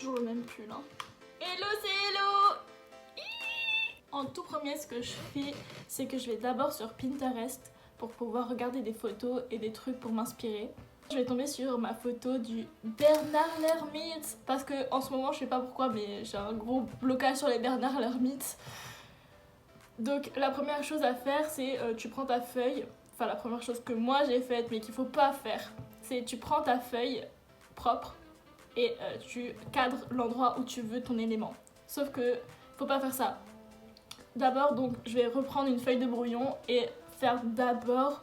toujours le même pull. Hein. Hello, c'est Hello! En tout premier, ce que je fais, c'est que je vais d'abord sur Pinterest pour pouvoir regarder des photos et des trucs pour m'inspirer. Je vais tomber sur ma photo du Bernard l'Ermite parce que en ce moment, je sais pas pourquoi, mais j'ai un gros blocage sur les Bernard l'Ermite. Donc la première chose à faire, c'est tu prends ta feuille. Enfin, la première chose que moi j'ai faite, mais qu'il faut pas faire, c'est tu prends ta feuille propre et tu cadres l'endroit où tu veux ton élément. Sauf que faut pas faire ça. D'abord, donc, je vais reprendre une feuille de brouillon et faire d'abord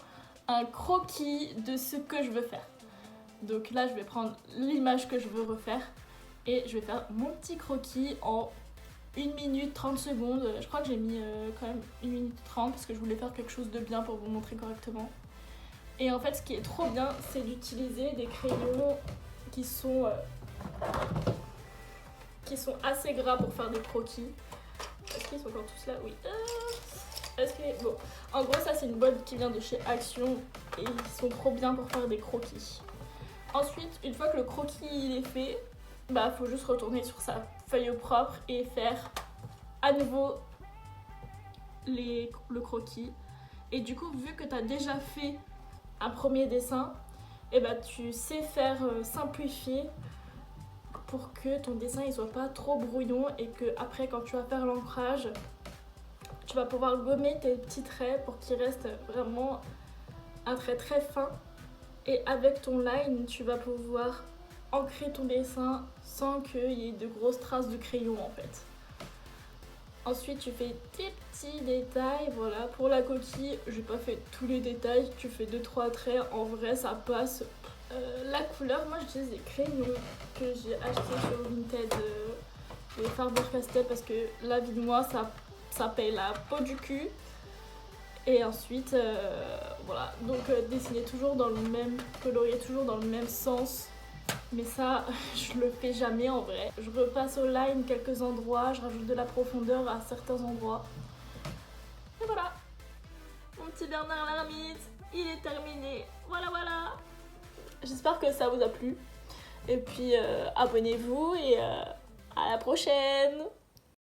un croquis de ce que je veux faire. Donc là, je vais prendre l'image que je veux refaire et je vais faire mon petit croquis en 1 minute 30 secondes. Je crois que j'ai mis quand même 1 minute 30 parce que je voulais faire quelque chose de bien pour vous montrer correctement. Et en fait, ce qui est trop bien, c'est d'utiliser des crayons qui sont assez gras pour faire des croquis. Est-ce qu'ils sont encore tous là? Oui. Est-ce que... Bon. En gros, ça, c'est une boîte qui vient de chez Action et ils sont trop bien pour faire des croquis. Ensuite, une fois que le croquis il est fait, bah, faut juste retourner sur sa feuille propre et faire à nouveau le croquis. Et du coup, vu que tu as déjà fait un premier dessin, et bah, tu sais faire simplifier pour que ton dessin il soit pas trop brouillon et que après quand tu vas faire l'ancrage, tu vas pouvoir gommer tes petits traits pour qu'il reste vraiment un trait très fin. Et avec ton line, tu vas pouvoir ancrer ton dessin sans qu'il y ait de grosses traces de crayon en fait. Ensuite, tu fais tes petits détails. Voilà, pour la coquille, j'ai pas fait tous les détails. Tu fais 2-3 traits. En vrai, ça passe. La couleur, moi j'utilise des crayons que j'ai achetés sur Vinted, les Faber-Castell, parce que la vie de moi, ça paye la peau du cul. Et ensuite, voilà, donc dessiner toujours dans le même, colorier toujours dans le même sens. Mais ça, je le fais jamais en vrai. Je repasse au line quelques endroits, je rajoute de la profondeur à certains endroits. Et voilà, mon petit Bernard l'Ermite, il est terminé. Voilà, voilà. J'espère que ça vous a plu. Et puis, abonnez-vous et à la prochaine.